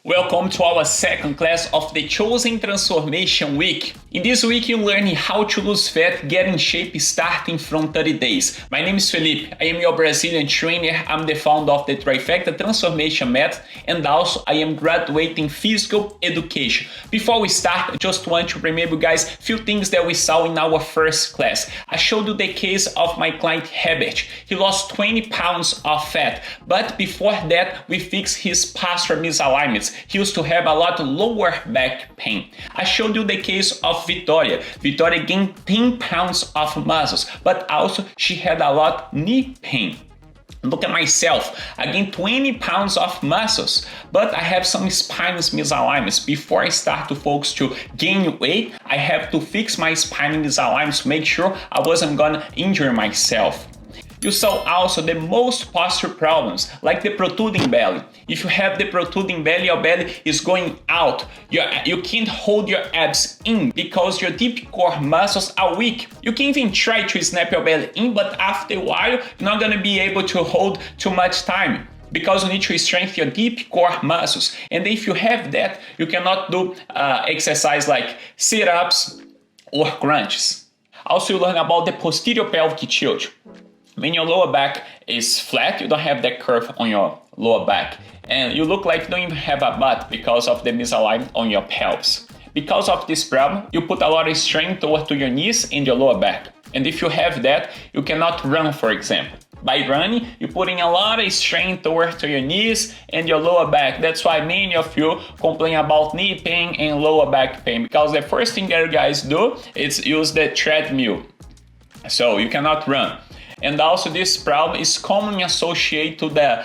Welcome to our second class of the Chosen Transformation Week. In this week, you'll learn how to lose fat, get in shape starting from 30 days. My name is Felipe. I am your Brazilian trainer. I'm the founder of the Trifecta Transformation Method, and also I am graduating physical education. Before we start, I just want to remember you guys a few things that we saw in our first class. I showed you the case of my client Herbert. He lost 20 pounds of fat, but before that, we fixed his posture misalignments. He used to have a lot of lower back pain. I showed you the case of Victoria. Victoria gained 10 pounds of muscles, but also she had a lot of knee pain. Look at myself, I gained 20 pounds of muscles, but I have some spine misalignments. Before I start to focus to gain weight, I have to fix my spine misalignments to make sure I wasn't gonna injure myself. You saw also the most posture problems, like the protruding belly. If you have the protruding belly, your belly is going out. You can't hold your abs in because your deep core muscles are weak. You can even try to snap your belly in, but after a while, you're not gonna be able to hold too much time because you need to strengthen your deep core muscles. And if you have that, you cannot do exercise like sit-ups or crunches. Also, you learn about the posterior pelvic tilt. When your lower back is flat, you don't have that curve on your lower back. And you look like you don't even have a butt because of the misalignment on your pelvis. Because of this problem, you put a lot of strain toward to your knees and your lower back. And if you have that, you cannot run, for example. By running, you're putting a lot of strain toward to your knees and your lower back. That's why many of you complain about knee pain and lower back pain. Because the first thing that you guys do is use the treadmill. So you cannot run. And also this problem is commonly associated to the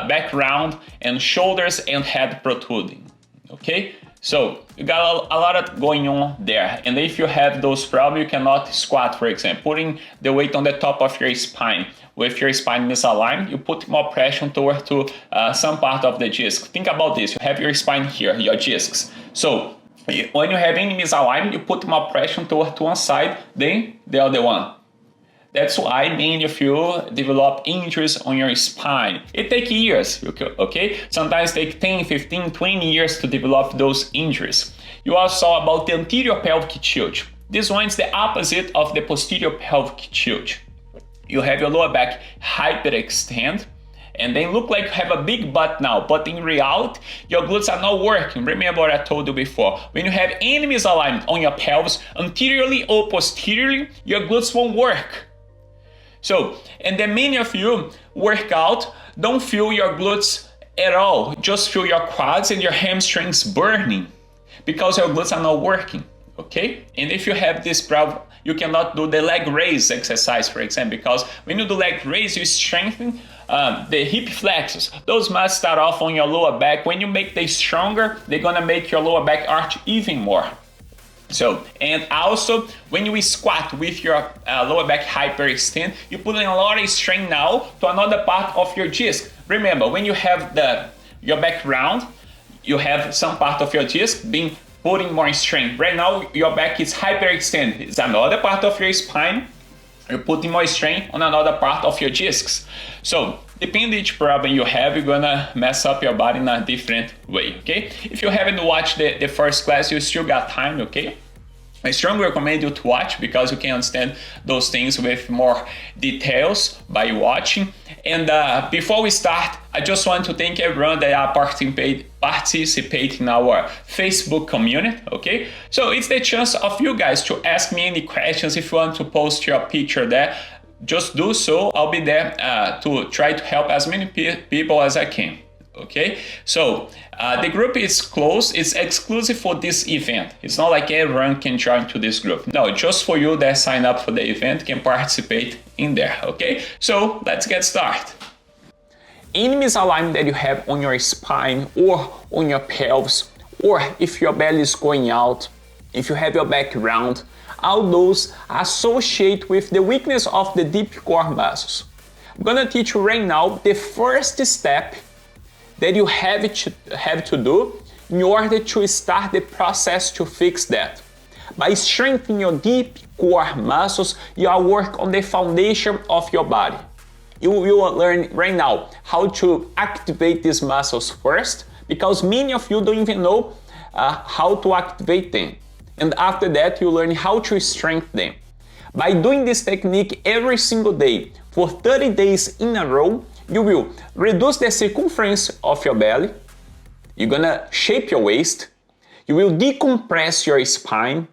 background and shoulders and head protruding, okay? So you got a lot of going on there. And if you have those problems, you cannot squat, for example. Putting the weight on the top of your spine. With your spine misaligned, you put more pressure toward to some part of the disc. Think about this, you have your spine here, your discs. So when you have any misalignment, you put more pressure toward to one side than the other one. That's why many of you develop injuries on your spine. It takes years, okay? Sometimes it takes 10, 15, 20 years to develop those injuries. You also saw about the anterior pelvic tilt. This one is the opposite of the posterior pelvic tilt. You have your lower back hyperextend, and they look like you have a big butt now, but in reality, your glutes are not working. Remember what I told you before. When you have any misalignment on your pelvis, anteriorly or posteriorly, your glutes won't work. So, and then many of you work out, don't feel your glutes at all, just feel your quads and your hamstrings burning because your glutes are not working, okay? And if you have this problem, you cannot do the leg raise exercise, for example, because when you do leg raise, you strengthen the hip flexors. Those must start off on your lower back. When you make them stronger, they're gonna make your lower back arch even more. So, and also when you squat with your lower back hyperextend, you put in a lot of strain now to another part of your disc. Remember, when you have your back round, you have some part of your disc being putting more strain. Right now, your back is hyperextended. It's another part of your spine. You're putting more strain on another part of your discs. So, depending each problem you have, you're gonna mess up your body in a different way, okay? If you haven't watched the first class, you still got time, okay? I strongly recommend you to watch because you can understand those things with more details by watching. And before we start, I just want to thank everyone that are participate in our Facebook community, okay? So it's the chance of you guys to ask me any questions. If you want to post your picture there, just do so. I'll be there to try to help as many people as I can. Okay, so the group is closed. It's exclusive for this event. It's not like everyone can join to this group. No, just for you that sign up for the event can participate in there. Okay, so let's get started. Any misalignment that you have on your spine or on your pelvis, or if your belly is going out, if you have your back round, all those associate with the weakness of the deep core muscles. I'm gonna teach you right now the first step that you have to do in order to start the process to fix that. By strengthening your deep core muscles, you will work on the foundation of your body. You will learn right now how to activate these muscles first, because many of you don't even know how to activate them. And after that, you learn how to strengthen them. By doing this technique every single day for 30 days in a row, you will reduce the circumference of your belly, you're gonna shape your waist, you will decompress your spine,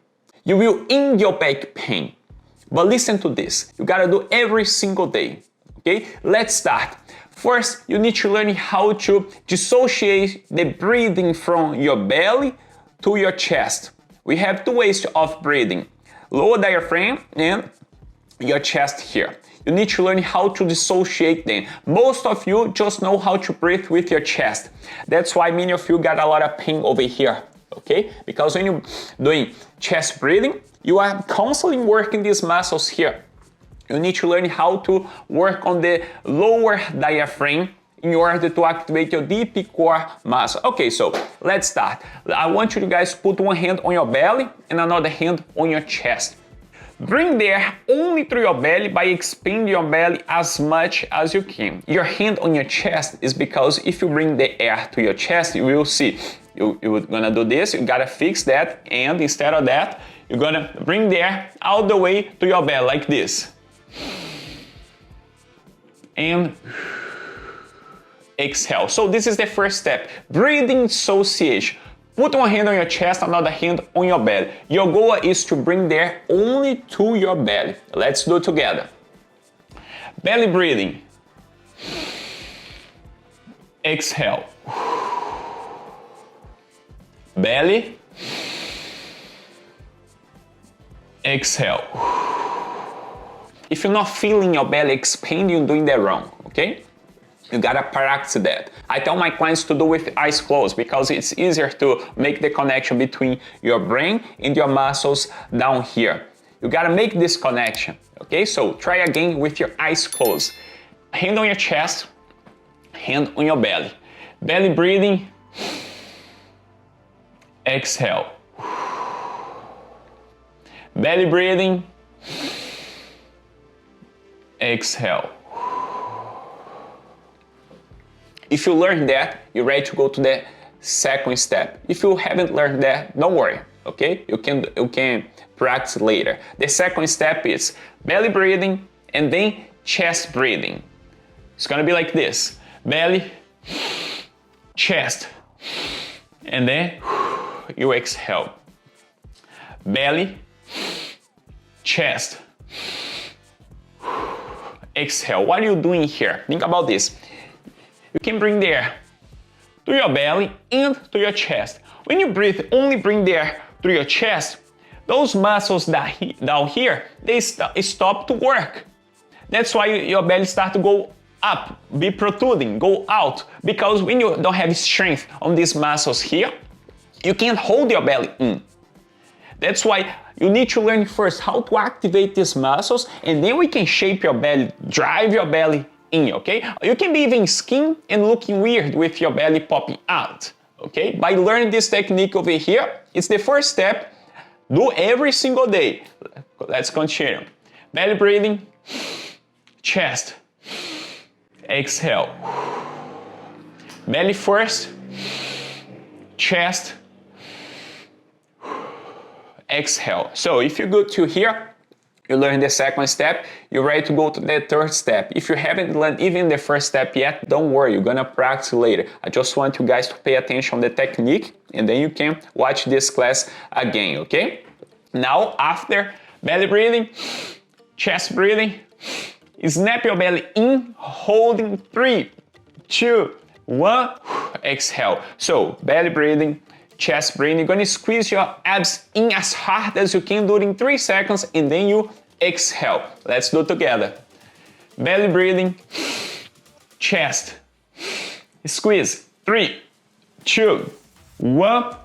you will end your back pain. But listen to this, you gotta do every single day, okay? Let's start. First, you need to learn how to dissociate the breathing from your belly to your chest. We have two ways of breathing, lower diaphragm and your chest here. You need to learn how to dissociate them. Most of you just know how to breathe with your chest. That's why many of you got a lot of pain over here, okay? Because when you're doing chest breathing, you are constantly working these muscles here. You need to learn how to work on the lower diaphragm in order to activate your deep core muscle. Okay, so let's start. I want you guys to put one hand on your belly and another hand on your chest. Bring the air only through your belly by expanding your belly as much as you can. Your hand on your chest is because if you bring the air to your chest, you will see. You're gonna do this, you gotta fix that, and instead of that, you're gonna bring the air all the way to your belly like this. And exhale. So this is the first step, breathing dissociation. Put one hand on your chest, another hand on your belly. Your goal is to bring the air only to your belly. Let's do it together. Belly breathing. Exhale. Belly. Exhale. If you're not feeling your belly expanding, you're doing that wrong, okay? You gotta practice that. I tell my clients to do with eyes closed because it's easier to make the connection between your brain and your muscles down here. You gotta make this connection, okay? So try again with your eyes closed. Hand on your chest, hand on your belly. Belly breathing. Exhale. Belly breathing. Exhale. If you learn that, you're ready to go to the second step. If you haven't learned that, don't worry, okay? You can practice later. The second step is belly breathing and then chest breathing. It's gonna be like this, belly, chest, and then you exhale. Belly, chest, exhale. What are you doing here? Think about this. You can bring the air to your belly and to your chest. When you breathe, only bring the air through your chest, those muscles down here, they stop to work. That's why your belly starts to go up, be protruding, go out. Because when you don't have strength on these muscles here, you can't hold your belly in. That's why you need to learn first how to activate these muscles, and then we can shape your belly, drive your belly in, okay? You can be even skin and looking weird with your belly popping out, okay? By learning this technique over here, it's the first step. Do every single day. Let's continue. Belly breathing, chest, exhale. Belly first, chest, exhale. So if you're good to here, you learn the second step, you're ready to go to the third step. If you haven't learned even the first step yet, don't worry, you're gonna practice later. I just want you guys to pay attention on the technique, and then you can watch this class again, okay? Now, after belly breathing, chest breathing, snap your belly in, holding 3, 2, 1, exhale. So, belly breathing, chest breathing, you're gonna squeeze your abs in as hard as you can during 3 seconds, and then you exhale. Let's do it together. Belly breathing, chest, squeeze, 3, 2, 1,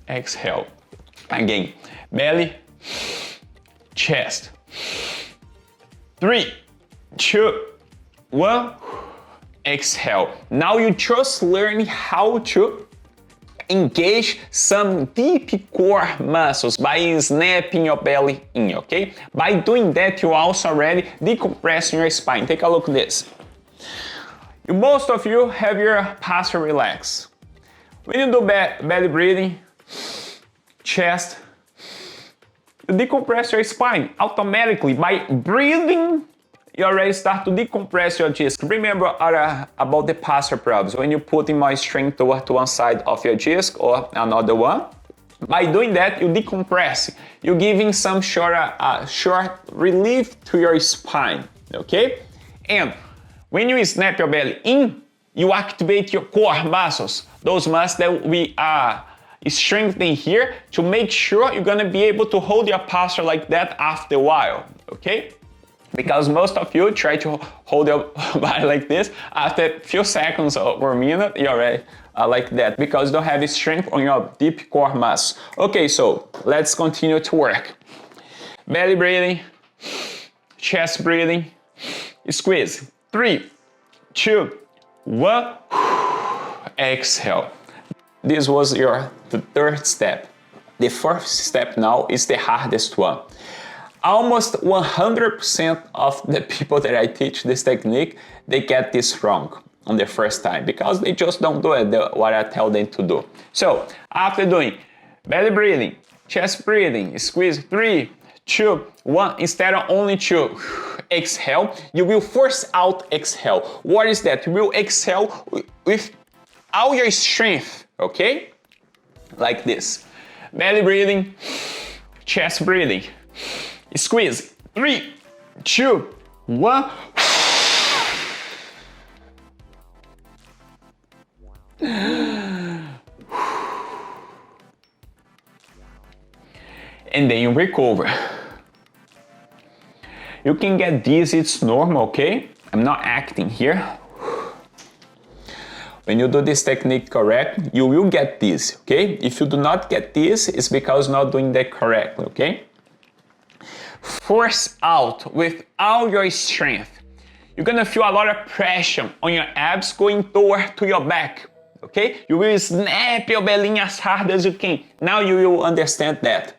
exhale. Again, belly, chest, 3, 2, 1, exhale. Now you just learn how to engage some deep core muscles by snapping your belly in, okay? By doing that, you also already decompressing your spine. Take a look at this. Most of you have your posture relaxed. When you do belly breathing, chest, you decompress your spine automatically. By breathing, you already start to decompress your disc. Remember about the posture problems. When you put in more strength to one side of your disc or another one, by doing that, you decompress. You're giving some short relief to your spine, okay? And when you snap your belly in, you activate your core muscles, those muscles that we are strengthening here to make sure you're gonna be able to hold your posture like that after a while, okay? Because most of you try to hold your body like this, after a few seconds or a minute, you're already like that because you don't have strength on your deep core muscles. Okay, so let's continue to work. Belly breathing, chest breathing, squeeze. 3, 2, 1, exhale. This was the third step. The fourth step now is the hardest one. Almost 100% of the people that I teach this technique, they get this wrong on the first time because they just don't do it what I tell them to do. So after doing belly breathing, chest breathing, squeeze 3, 2, 1, instead of only 2, exhale, you will force out exhale. What is that? You will exhale with all your strength, okay? Like this. Belly breathing, chest breathing, squeeze 3, 2, 1. And then you recover. You can get dizzy, it's normal, okay? I'm not acting here. When you do this technique correct, you will get this, okay? If you do not get this, it's because you're not doing that correctly, okay? Force out with all your strength. You're gonna feel a lot of pressure on your abs going toward to your back, okay? You will snap your belly as hard as you can. Now you will understand that.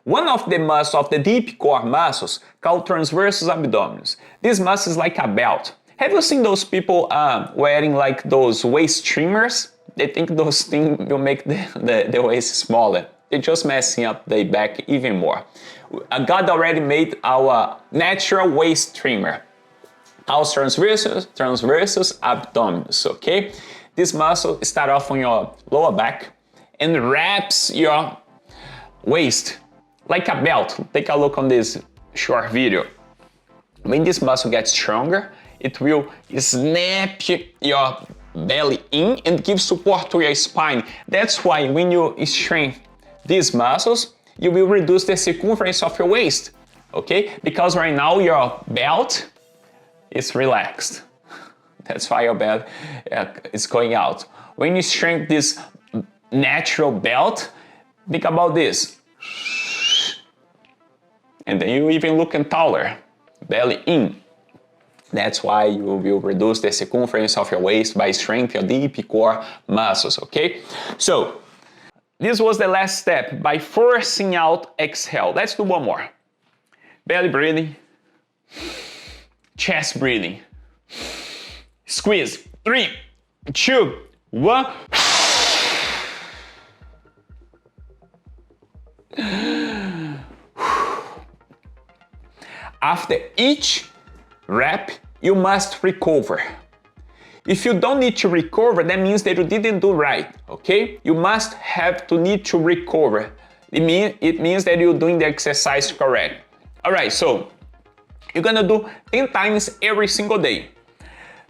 One of the muscles of the deep core muscles called transversus abdominis. This muscle is like a belt. Have you seen those people wearing like those waist trimmers? They think those things will make the waist smaller. They're just messing up the back even more. God already made our natural waist trimmer. Our transversus abdominis, okay? This muscle starts off on your lower back and wraps your waist like a belt. Take a look on this short video. When this muscle gets stronger, it will snap your belly in and give support to your spine. That's why when you strengthen these muscles, you will reduce the circumference of your waist, okay? Because right now your belt is relaxed. That's why your belt is going out. When you strengthen this natural belt, think about this. And then you even looking taller, belly in. That's why you will reduce the circumference of your waist by strengthening your deep core muscles, okay? So, this was the last step, by forcing out exhale. Let's do one more. Belly breathing, chest breathing. Squeeze, 3, 2, 1. After each rep, you must recover. If you don't need to recover, that means that you didn't do right, okay? You must need to recover. It means that you're doing the exercise correct. All right, so you're gonna do 10 times every single day.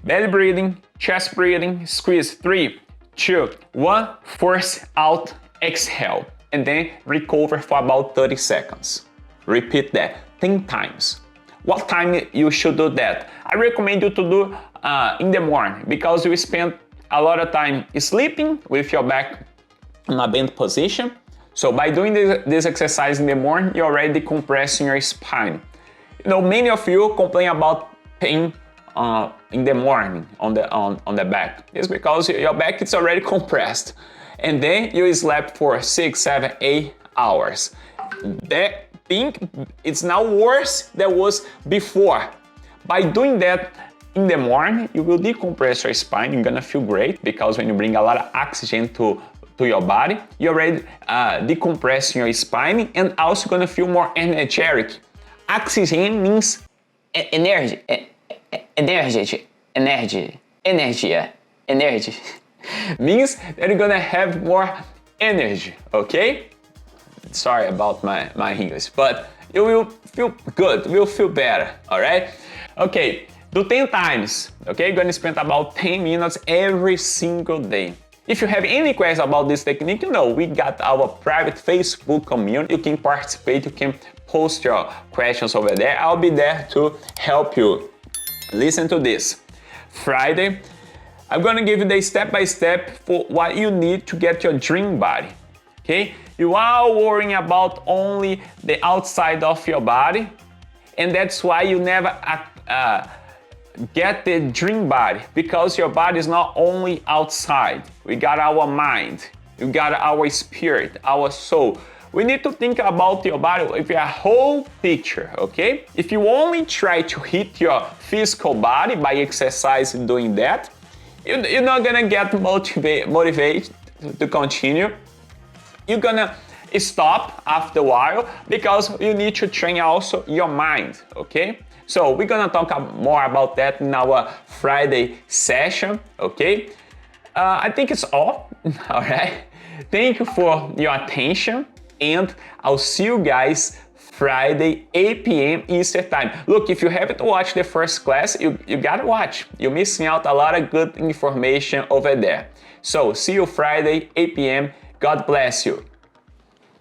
Belly breathing, chest breathing, squeeze 3, 2, 1, force out, exhale, and then recover for about 30 seconds. Repeat that 10 times. What time you should do that? I recommend you to do in the morning because you spend a lot of time sleeping with your back in a bent position. So by doing this exercise in the morning, you're already compressing your spine. You know, many of you complain about pain in the morning on the back. It's because your back is already compressed. And then you slept for 6, 7, 8 hours. That thing, it's now worse than it was before. By doing that In the morning, you will decompress your spine. You're gonna feel great because when you bring a lot of oxygen to your body, you're already decompressing your spine and also gonna feel more energetic. Oxygen means energy, means that you're gonna have more energy, okay? Sorry about my English, but you will feel good, you will feel better, all right? Okay, do 10 times, okay? You're gonna spend about 10 minutes every single day. If you have any questions about this technique, we got our private Facebook community. You can participate, you can post your questions over there. I'll be there to help you. Listen to this. Friday, I'm gonna give you the step-by-step for what you need to get your dream body, okay? You are worrying about only the outside of your body, and that's why you never get the dream body, because your body is not only outside. We got our mind, we got our spirit, our soul. We need to think about your body with a whole picture, okay? If you only try to hit your physical body by exercising doing that, you're not gonna get motivated to continue. You're gonna stop after a while because you need to train also your mind, okay? So we're gonna talk more about that in our Friday session, okay? I think it's all right? Thank you for your attention, and I'll see you guys Friday, 8 p.m. Eastern Time. Look, if you haven't watched the first class, you gotta watch. You're missing out a lot of good information over there. So see you Friday, 8 p.m. God bless you.